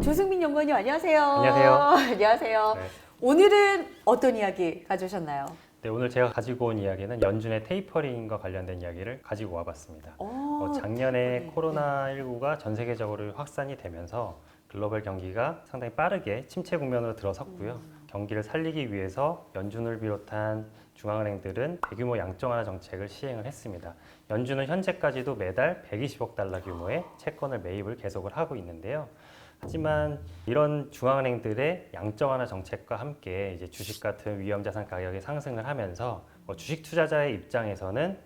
조승민 연구원님 안녕하세요. 안녕하세요. 안녕하세요. 네. 오늘은 어떤 이야기 가져오셨나요? 네, 오늘 제가 가지고 온 이야기는 연준의 테이퍼링과 관련된 이야기를 가지고 와봤습니다. 작년에 테이퍼링. 코로나19가 전 세계적으로 확산이 되면서 글로벌 경기가 상당히 빠르게 침체 국면으로 들어섰고요. 경기를 살리기 위해서 연준을 비롯한 중앙은행들은 대규모 양적 완화 정책을 시행을 했습니다. 연준은 현재까지도 매달 120억 달러 규모의 채권을 매입을 계속을 하고 있는데요. 하지만 이런 중앙은행들의 양적 완화 정책과 함께 이제 주식 같은 위험자산 가격이 상승을 하면서 주식 투자자의 입장에서는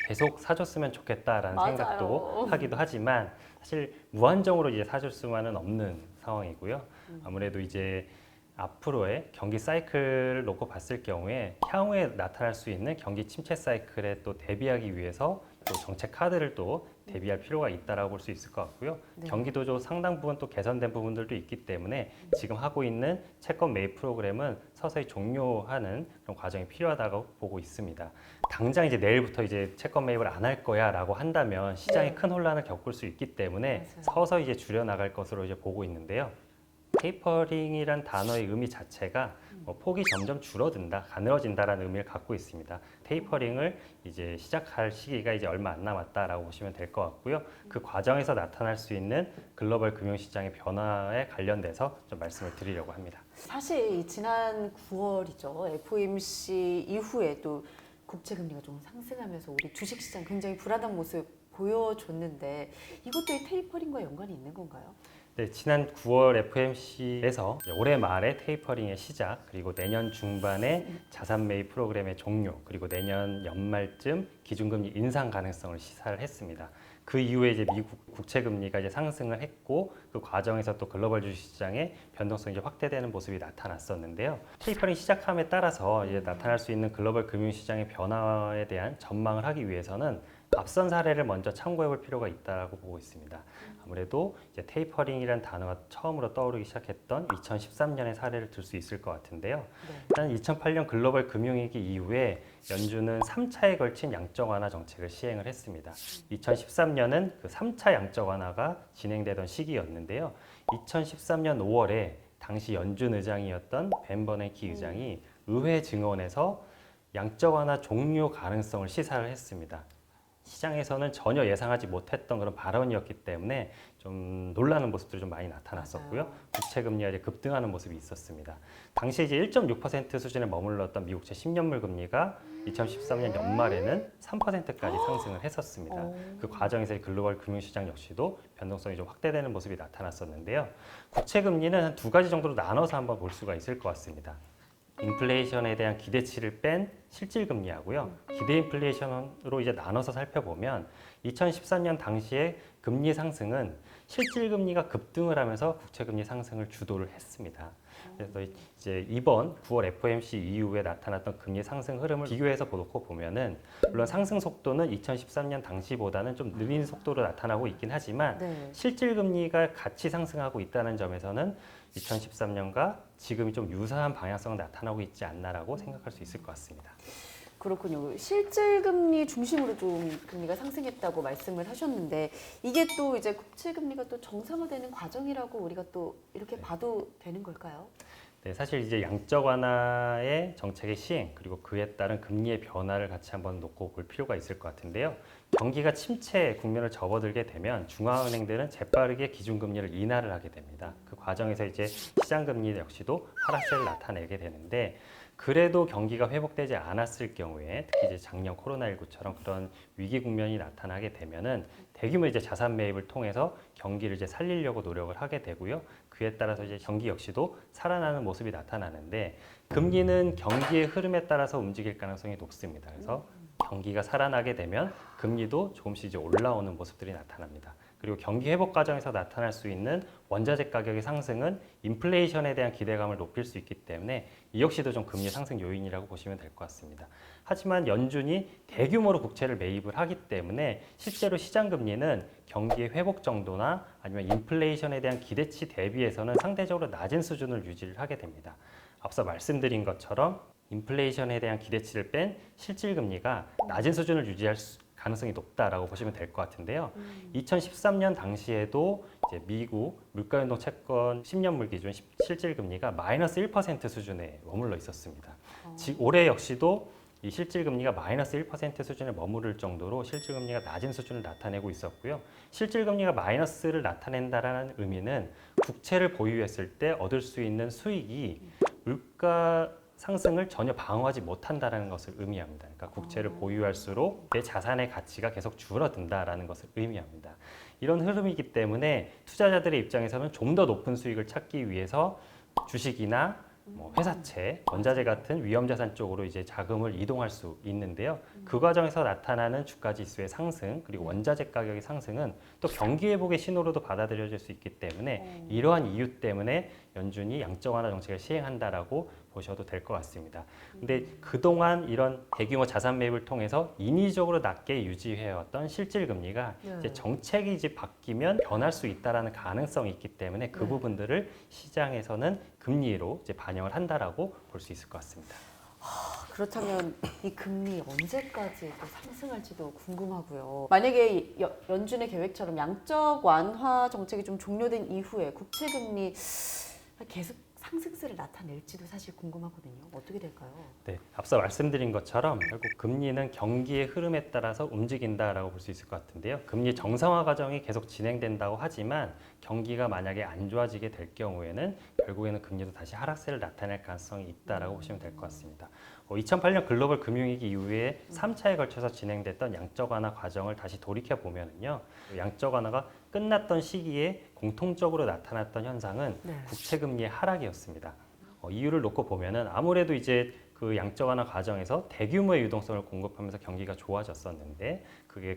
계속 사줬으면 좋겠다라는 맞아요. 생각도 하기도 하지만 사실 무한정으로 이제 사줄 수만은 없는 상황이고요. 아무래도 이제 앞으로의 경기 사이클을 놓고 봤을 경우에 향후에 나타날 수 있는 경기 침체 사이클에 또 대비하기 위해서 또 정책 카드를 또 대비할 필요가 있다라고 볼 수 있을 것 같고요. 네. 경기도조 상당 부분 또 개선된 부분들도 있기 때문에 지금 하고 있는 채권 매입 프로그램은 서서히 종료하는 그런 과정이 필요하다고 보고 있습니다. 당장 이제 내일부터 이제 채권 매입을 안 할 거야라고 한다면 시장이 네. 큰 혼란을 겪을 수 있기 때문에 맞아요. 서서히 이제 줄여 나갈 것으로 이제 보고 있는데요. 테이퍼링이란 단어의 의미 자체가 폭이 점점 줄어든다, 가늘어진다라는 의미를 갖고 있습니다. 테이퍼링을 이제 시작할 시기가 이제 얼마 안 남았다라고 보시면 될 것 같고요. 그 과정에서 나타날 수 있는 글로벌 금융시장의 변화에 관련돼서 좀 말씀을 드리려고 합니다. 사실 지난 9월이죠. FOMC 이후에 또 국채 금리가 좀 상승하면서 우리 주식시장 굉장히 불안한 모습 보여줬는데 이것도 이 테이퍼링과 연관이 있는 건가요? 네, 지난 9월 FOMC에서 올해 말에 테이퍼링의 시작, 그리고 내년 중반에 자산 매입 프로그램의 종료, 그리고 내년 연말쯤 기준금리 인상 가능성을 시사를 했습니다. 그 이후에 이제 미국 국채 금리가 이제 상승을 했고 그 과정에서 또 글로벌 주식시장의 변동성이 이제 확대되는 모습이 나타났었는데요. 테이퍼링 시작함에 따라서 이제 나타날 수 있는 글로벌 금융시장의 변화에 대한 전망을 하기 위해서는 앞선 사례를 먼저 참고해 볼 필요가 있다고 보고 있습니다. 아무래도 이제 테이퍼링이라는 단어가 처음으로 떠오르기 시작했던 2013년의 사례를 들 수 있을 것 같은데요. 네. 일단 2008년 글로벌 금융위기 이후에 연준은 3차에 걸친 양적 완화 정책을 시행을 했습니다. 2013년은 그 3차 양적 완화가 진행되던 시기였는데요. 2013년 5월에 당시 연준 의장이었던 벤 버냉키 의장이 의회 증언에서 양적 완화 종료 가능성을 시사를 했습니다. 시장에서는 전혀 예상하지 못했던 그런 발언이었기 때문에 좀 놀라는 모습들이 좀 많이 나타났었고요. 맞아요. 국채 금리가 이제 급등하는 모습이 있었습니다. 당시 이제 1.6% 수준에 머물렀던 미국채 10년물 금리가 2013년 연말에는 3%까지 상승을 했었습니다. 그 과정에서 글로벌 금융시장 역시도 변동성이 좀 확대되는 모습이 나타났었는데요. 국채 금리는 한 두 가지 정도로 나눠서 한번 볼 수가 있을 것 같습니다. 인플레이션에 대한 기대치를 뺀 실질 금리하고요. 기대 인플레이션으로 이제 나눠서 살펴보면 2013년 당시에 금리 상승은 실질 금리가 급등을 하면서 국채 금리 상승을 주도를 했습니다. 그래서 이제 이번 9월 FOMC 이후에 나타났던 금리 상승 흐름을 비교해서 놓고 보면은 물론 상승 속도는 2013년 당시보다는 좀 느린 속도로 나타나고 있긴 하지만 네. 실질 금리가 같이 상승하고 있다는 점에서는 2013년과 지금이 좀 유사한 방향성을 나타나고 있지 않나라고 생각할 수 있을 것 같습니다. 그렇군요. 실질 금리 중심으로 좀 금리가 상승했다고 말씀을 하셨는데 이게 또 이제 국채 금리가 또 정상화되는 과정이라고 우리가 또 이렇게 봐도 되는 걸까요? 네, 사실 이제 양적 완화의 정책의 시행 그리고 그에 따른 금리의 변화를 같이 한번 놓고 볼 필요가 있을 것 같은데요. 경기가 침체 국면을 접어들게 되면 중앙은행들은 재빠르게 기준금리를 인하를 하게 됩니다. 그 과정에서 이제 시장금리 역시도 하락세를 나타내게 되는데 그래도 경기가 회복되지 않았을 경우에 특히 이제 작년 코로나19처럼 그런 위기 국면이 나타나게 되면은 대규모 이제 자산 매입을 통해서 경기를 이제 살리려고 노력을 하게 되고요. 그에 따라서 이제 경기 역시도 살아나는 모습이 나타나는데 금리는 경기의 흐름에 따라서 움직일 가능성이 높습니다. 그래서 경기가 살아나게 되면 금리도 조금씩 이제 올라오는 모습들이 나타납니다. 그리고 경기 회복 과정에서 나타날 수 있는 원자재 가격의 상승은 인플레이션에 대한 기대감을 높일 수 있기 때문에 이 역시도 좀 금리 상승 요인이라고 보시면 될 것 같습니다. 하지만 연준이 대규모로 국채를 매입을 하기 때문에 실제로 시장 금리는 경기의 회복 정도나 아니면 인플레이션에 대한 기대치 대비해서는 상대적으로 낮은 수준을 유지를 하게 됩니다. 앞서 말씀드린 것처럼 인플레이션에 대한 기대치를 뺀 실질 금리가 낮은 수준을 유지할 가능성이 높다라고 보시면 될 것 같은데요. 2013년 당시에도 이제 미국 물가연동 채권 10년물 기준 실질 금리가 마이너스 1% 수준에 머물러 있었습니다. 올해 역시도 이 실질 금리가 마이너스 1% 수준에 머무를 정도로 실질 금리가 낮은 수준을 나타내고 있었고요. 실질 금리가 마이너스를 나타낸다라는 의미는 국채를 보유했을 때 얻을 수 있는 수익이 물가 상승을 전혀 방어하지 못한다는 것을 의미합니다. 그러니까 국채를 보유할수록 내 자산의 가치가 계속 줄어든다라는 것을 의미합니다. 이런 흐름이기 때문에 투자자들의 입장에서는 좀 더 높은 수익을 찾기 위해서 주식이나 회사채, 원자재 같은 위험자산 쪽으로 이제 자금을 이동할 수 있는데요. 그 과정에서 나타나는 주가지수의 상승 그리고 원자재 가격의 상승은 또 경기 회복의 신호로도 받아들여질 수 있기 때문에 이러한 이유 때문에 연준이 양적 완화 정책을 시행한다라고 보셔도 될 것 같습니다. 근데 그동안 이런 대규모 자산 매입을 통해서 인위적으로 낮게 유지해왔던 실질 금리가 이제 정책이 이제 바뀌면 변할 수 있다라는 가능성이 있기 때문에 그 부분들을 시장에서는 금리로 이제 반영을 한다라고 볼 수 있을 것 같습니다. 그렇다면 이 금리 언제까지 또 상승할지도 궁금하고요. 만약에 연준의 계획처럼 양적 완화 정책이 좀 종료된 이후에 국채 금리 계속 상승세를 나타낼지도 사실 궁금하거든요. 어떻게 될까요? 네, 앞서 말씀드린 것처럼 결국 금리는 경기의 흐름에 따라서 움직인다라고 볼 수 있을 것 같은데요. 금리 정상화 과정이 계속 진행된다고 하지만 경기가 만약에 안 좋아지게 될 경우에는 결국에는 금리도 다시 하락세를 나타낼 가능성이 있다라고 보시면 될 것 같습니다. 2008년 글로벌 금융위기 이후에 3차에 걸쳐서 진행됐던 양적 완화 과정을 다시 돌이켜 보면은요. 양적 완화가 끝났던 시기에 공통적으로 나타났던 현상은 국채 금리의 하락이었습니다. 이유를 놓고 보면은 아무래도 이제 그 양적 완화 과정에서 대규모의 유동성을 공급하면서 경기가 좋아졌었는데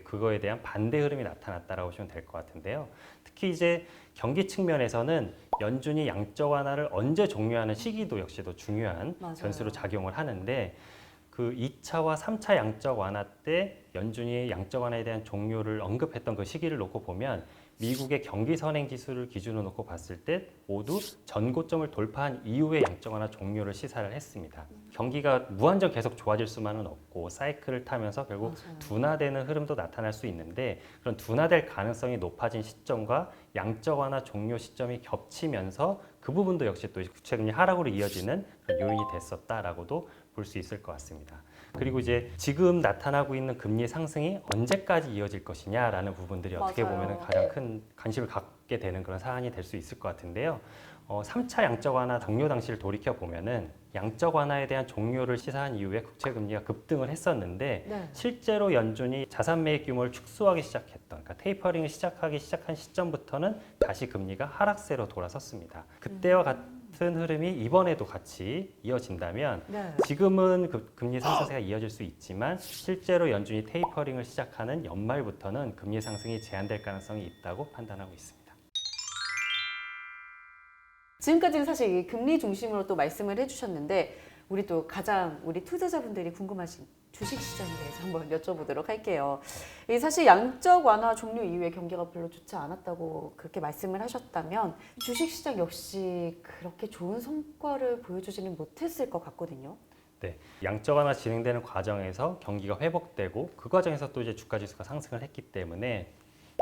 그거에 대한 반대 흐름이 나타났다라고 보시면 될 것 같은데요. 특히 이제 경기 측면에서는 연준이 양적 완화를 언제 종료하는 시기도 역시도 중요한 변수로 작용을 하는데 그 2차와 3차 양적 완화 때 연준이 양적 완화에 대한 종료를 언급했던 그 시기를 놓고 보면 미국의 경기 선행 지수를 기준으로 놓고 봤을 때 모두 전고점을 돌파한 이후에 양적 완화 종료를 시사를 했습니다. 경기가 무한정 계속 좋아질 수만은 없고 사이클을 타면서 결국 둔화되는 흐름도 나타날 수 있는데 그런 둔화될 가능성이 높아진 시점과 양적 완화 종료 시점이 겹치면서 그 부분도 역시 또 국채금리 하락으로 이어지는 그런 요인이 됐었다라고도 볼 수 있을 것 같습니다. 그리고 이제 지금 나타나고 있는 금리 상승이 언제까지 이어질 것이냐라는 부분들이 어떻게 보면 가장 큰 관심을 갖게 되는 그런 사안이 될 수 있을 것 같은데요. 3차 양적 완화 종료 당시를 돌이켜 보면은 양적 완화에 대한 종료를 시사한 이후에 국채 금리가 급등을 했었는데 실제로 연준이 자산 매입 규모를 축소하기 시작했던 그러니까 테이퍼링을 시작하기 시작한 시점부터는 다시 금리가 하락세로 돌아섰습니다. 그때와 같은 흐름이 이번에도 같이 이어진다면 지금은 금리 상승세가 이어질 수 있지만 실제로 연준이 테이퍼링을 시작하는 연말부터는 금리 상승이 제한될 가능성이 있다고 판단하고 있습니다. 지금까지는 사실 이 금리 중심으로 또 말씀을 해주셨는데 우리 또 가장 우리 투자자분들이 궁금하신 주식시장에 대해서 한번 여쭤보도록 할게요. 사실 양적 완화 종료 이후에 경기가 별로 좋지 않았다고 그렇게 말씀을 하셨다면 주식시장 역시 그렇게 좋은 성과를 보여주지는 못했을 것 같거든요. 네, 양적 완화 진행되는 과정에서 경기가 회복되고 그 과정에서 또 이제 주가 지수가 상승을 했기 때문에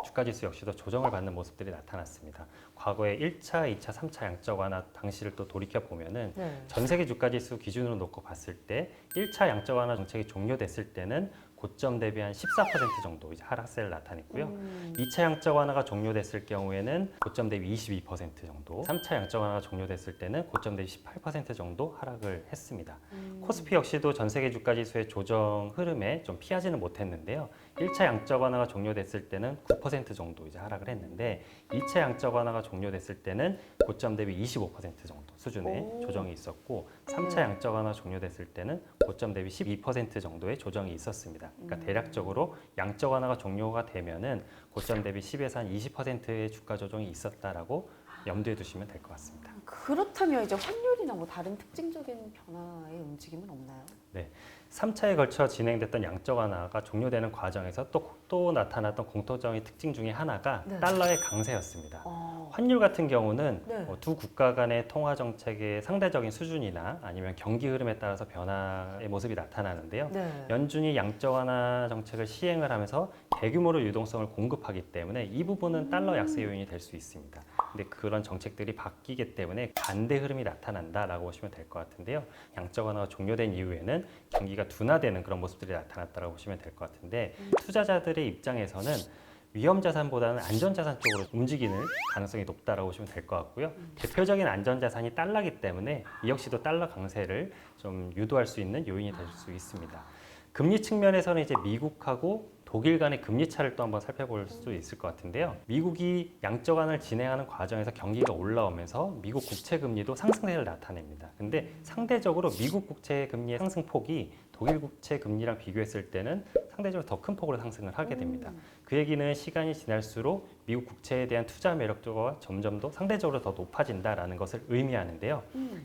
주가 지수 역시도 조정을 받는 모습들이 나타났습니다. 과거에 1차, 2차, 3차 양적 완화 당시를 또 돌이켜 보면은 전 세계 주가 지수 기준으로 놓고 봤을 때 1차 양적 완화 정책이 종료됐을 때는 고점 대비 한 14% 정도 이제 하락세를 나타냈고요. 2차 양적 완화가 종료됐을 경우에는 고점 대비 22% 정도, 3차 양적 완화가 종료됐을 때는 고점 대비 18% 정도 하락을 했습니다. 코스피 역시도 전 세계 주가 지수의 조정 흐름에 좀 피하지는 못했는데요. 1차 양적 완화가 종료됐을 때는 9% 정도 이제 하락을 했는데 2차 양적 완화가 종료됐을 때는 고점 대비 25% 정도 수준의 조정이 있었고 3차 양적 완화 종료됐을 때는 고점 대비 12% 정도의 조정이 있었습니다. 그러니까 대략적으로 양적 완화가 종료가 되면은 고점 대비 10에서 한 20%의 주가 조정이 있었다라고 염두에 두시면 될 것 같습니다. 그렇다면 이제 환율이나 뭐 다른 특징적인 변화의 움직임은 없나요? 네, 3차에 걸쳐 진행됐던 양적 완화가 종료되는 과정에서 또 나타났던 공통적인 특징 중에 하나가 달러의 강세였습니다. 환율 같은 경우는 두 국가 간의 통화 정책의 상대적인 수준이나 아니면 경기 흐름에 따라서 변화의 모습이 나타나는데요. 연준이 양적 완화 정책을 시행을 하면서 대규모로 유동성을 공급하기 때문에 이 부분은 달러 약세 요인이 될 수 있습니다. 근데 그런 정책들이 바뀌기 때문에 반대 흐름이 나타난다라고 보시면 될 것 같은데요. 양적 완화가 종료된 이후에는 경기가 둔화되는 그런 모습들이 나타났다고 보시면 될 것 같은데 투자자들의 입장에서는 위험 자산보다는 안전 자산 쪽으로 움직이는 가능성이 높다라고 보시면 될 것 같고요. 대표적인 안전 자산이 달러기 때문에 이 역시도 달러 강세를 좀 유도할 수 있는 요인이 될 수 있습니다. 금리 측면에서는 이제 미국하고 독일 간의 금리 차를 또 한번 살펴볼 수 있을 것 같은데요. 미국이 양적 완화를 진행하는 과정에서 경기가 올라오면서 미국 국채 금리도 상승세를 나타냅니다. 근데 상대적으로 미국 국채 금리의 상승폭이 독일 국채 금리랑 비교했을 때는 상대적으로 더 큰 폭으로 상승을 하게 됩니다. 그 얘기는 시간이 지날수록 미국 국채에 대한 투자 매력도가 점점 더 상대적으로 더 높아진다라는 것을 의미하는데요.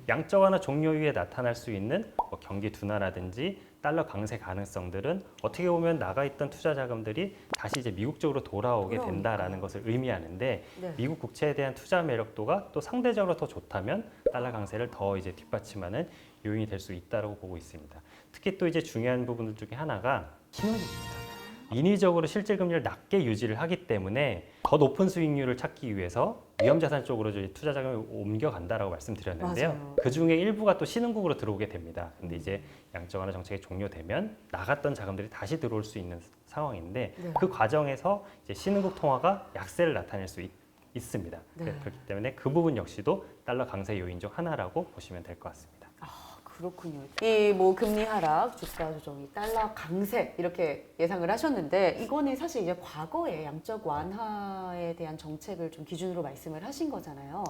양적 완화 종료 이후에 나타날 수 있는 경기 둔화라든지 달러 강세 가능성들은 어떻게 보면 나가 있던 투자 자금들이 다시 이제 미국 쪽으로 돌아오게 된다라는 것을 의미하는데 네. 미국 국채에 대한 투자 매력도가 또 상대적으로 더 좋다면 달러 강세를 더 이제 뒷받침하는 요인이 될 수 있다고 보고 있습니다. 특히 또 이제 중요한 부분들 중에 하나가 신흥국입니다. 인위적으로 실질 금리를 낮게 유지를 하기 때문에 더 높은 수익률을 찾기 위해서 위험 자산 쪽으로 투자 자금을 옮겨간다라고 말씀드렸는데요. 맞아요. 그 중에 일부가 또 신흥국으로 들어오게 됩니다. 근데 이제 양적 완화 정책이 종료되면 나갔던 자금들이 다시 들어올 수 있는 상황인데 네. 그 과정에서 이제 신흥국 통화가 약세를 나타낼 수 있습니다. 네. 그렇기 때문에 그 부분 역시도 달러 강세 요인 중 하나라고 보시면 될 것 같습니다. 그렇군요. 이 뭐 금리 하락, 주가 조정이 달러 강세 이렇게 예상을 하셨는데 이거는 사실 이제 과거의 양적 완화에 대한 정책을 좀 기준으로 말씀을 하신 거잖아요.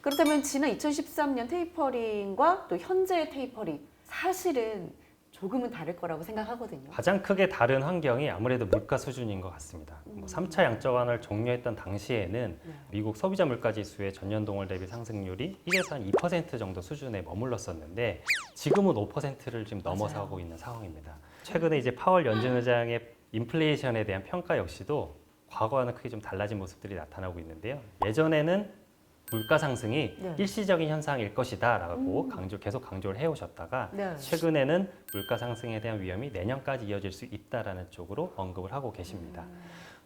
그렇다면 지난 2013년 테이퍼링과 또 현재의 테이퍼링 사실은 조금은 다를 거라고 생각하거든요. 가장 크게 다른 환경이 아무래도 물가 수준인 것 같습니다. 3차 양적 완화를 종료했던 당시에는 미국 소비자 물가 지수의 전년 동월 대비 상승률이 1에서 한 2% 정도 수준에 머물렀었는데 지금은 5%를 지금 넘어서고 있는 상황입니다. 최근에 이제 파월 연준 의장의 인플레이션에 대한 평가 역시도 과거와는 크게 좀 달라진 모습들이 나타나고 있는데요. 예전에는 물가 상승이 네. 일시적인 현상일 것이다라고 계속 강조를 해오셨다가 네. 최근에는 물가 상승에 대한 위험이 내년까지 이어질 수 있다라는 쪽으로 언급을 하고 계십니다.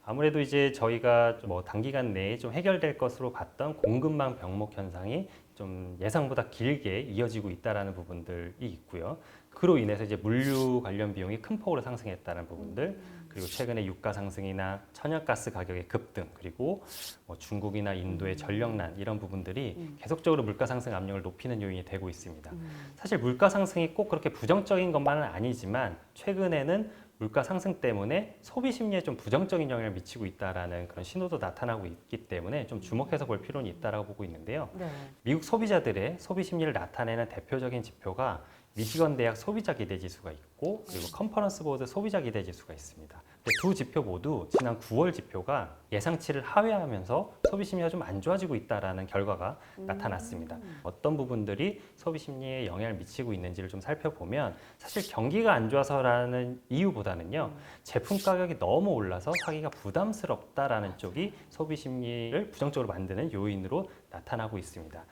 아무래도 이제 저희가 뭐 단기간 내에 좀 해결될 것으로 봤던 공급망 병목 현상이 좀 예상보다 길게 이어지고 있다라는 부분들이 있고요. 그로 인해서 이제 물류 관련 비용이 큰 폭으로 상승했다는 부분들, 그리고 최근에 유가 상승이나 천연가스 가격의 급등, 그리고 뭐 중국이나 인도의 전력난 이런 부분들이 계속적으로 물가 상승 압력을 높이는 요인이 되고 있습니다. 사실 물가 상승이 꼭 그렇게 부정적인 것만은 아니지만 최근에는 물가 상승 때문에 소비 심리에 좀 부정적인 영향을 미치고 있다라는 그런 신호도 나타나고 있기 때문에 좀 주목해서 볼 필요는 있다라고 보고 있는데요. 네. 미국 소비자들의 소비 심리를 나타내는 대표적인 지표가 미시건 대학 소비자 기대 지수가 있고 그리고 컨퍼런스 보드 소비자 기대 지수가 있습니다. 근데 두 지표 모두 지난 9월 지표가 예상치를 하회하면서 소비 심리가 좀 안 좋아지고 있다라는 결과가 나타났습니다. 어떤 부분들이 소비 심리에 영향을 미치고 있는지를 좀 살펴보면 사실 경기가 안 좋아서라는 이유보다는요. 제품 가격이 너무 올라서 사기가 부담스럽다라는 쪽이 소비 심리를 부정적으로 만드는 요인으로 나타나고 있습니다.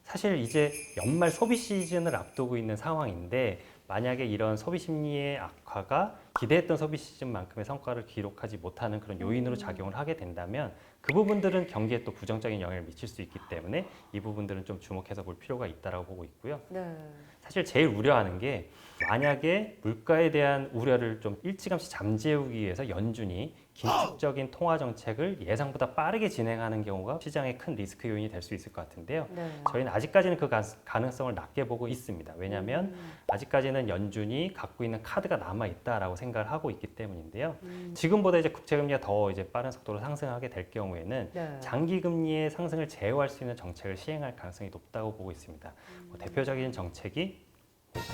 사실 이제 연말 소비 시즌을 앞두고 있는 상황인데 만약에 이런 소비 심리의 악화가 기대했던 소비 시즌만큼의 성과를 기록하지 못하는 그런 요인으로 작용을 하게 된다면 그 부분들은 경기에 또 부정적인 영향을 미칠 수 있기 때문에 이 부분들은 좀 주목해서 볼 필요가 있다고 보고 있고요. 네. 사실 제일 우려하는 게 만약에 물가에 대한 우려를 좀 일찌감치 잠재우기 위해서 연준이 긴축적인 통화 정책을 예상보다 빠르게 진행하는 경우가 시장의 큰 리스크 요인이 될 수 있을 것 같은데요. 네. 저희는 아직까지는 그 가능성을 낮게 보고 있습니다. 왜냐하면 아직까지는 연준이 갖고 있는 카드가 남아 있다라고 생각을 하고 있기 때문인데요. 지금보다 이제 국채 금리가 더 이제 빠른 속도로 상승하게 될 경우에는 네. 장기 금리의 상승을 제어할 수 있는 정책을 시행할 가능성이 높다고 보고 있습니다. 대표적인 정책이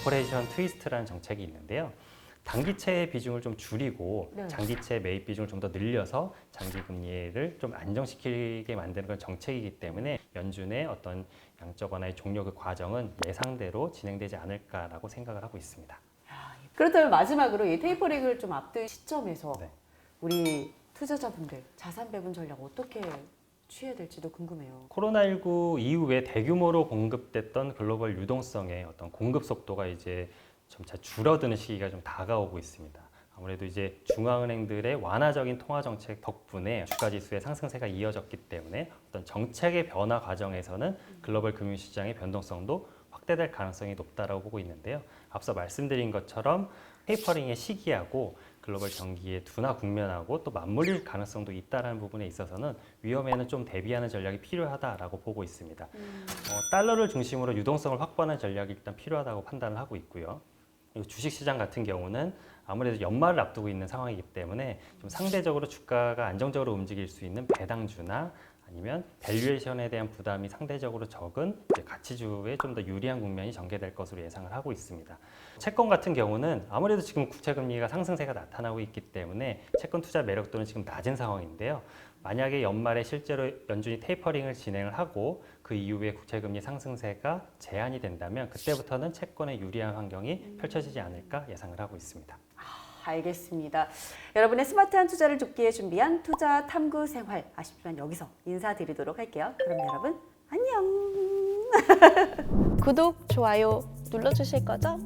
오퍼레이션 트위스트라는 정책이 있는데요. 단기채의 비중을 좀 줄이고 네. 장기채 매입 비중을 좀 더 늘려서 장기 금리를 좀 안정시키게 만드는 그런 정책이기 때문에 연준의 어떤 양적 완화의 종료 그 과정은 예상대로 진행되지 않을까라고 생각을 하고 있습니다. 그렇다면 마지막으로 이 테이퍼링을 좀 앞둔 시점에서 네. 우리 투자자분들 자산 배분 전략 어떻게 취해야 될지도 궁금해요. 코로나19 이후에 대규모로 공급됐던 글로벌 유동성의 어떤 공급 속도가 이제 점차 줄어드는 시기가 좀 다가오고 있습니다. 아무래도 이제 중앙은행들의 완화적인 통화 정책 덕분에 주가 지수의 상승세가 이어졌기 때문에 어떤 정책의 변화 과정에서는 글로벌 금융시장의 변동성도 확대될 가능성이 높다라고 보고 있는데요. 앞서 말씀드린 것처럼 테이퍼링의 시기하고 글로벌 경기의 둔화 국면하고 또 맞물릴 가능성도 있다는 부분에 있어서는 위험에는 좀 대비하는 전략이 필요하다라고 보고 있습니다. 달러를 중심으로 유동성을 확보하는 전략이 일단 필요하다고 판단을 하고 있고요. 그리고 주식시장 같은 경우는 아무래도 연말을 앞두고 있는 상황이기 때문에 좀 상대적으로 주가가 안정적으로 움직일 수 있는 배당주나 아니면 밸류에이션에 대한 부담이 상대적으로 적은 이제 가치주에 좀 더 유리한 국면이 전개될 것으로 예상을 하고 있습니다. 채권 같은 경우는 아무래도 지금 국채금리가 상승세가 나타나고 있기 때문에 채권 투자 매력도는 지금 낮은 상황인데요. 만약에 연말에 실제로 연준이 테이퍼링을 진행을 하고 그 이후에 국채금리 상승세가 제한이 된다면 그때부터는 채권에 유리한 환경이 펼쳐지지 않을까 예상을 하고 있습니다. 알겠습니다. 여러분의 스마트한 투자를 돕기에 준비한 투자 탐구 생활 아쉽지만 여기서 인사드리도록 할게요. 그럼 여러분 안녕. 구독, 좋아요 눌러주실 거죠?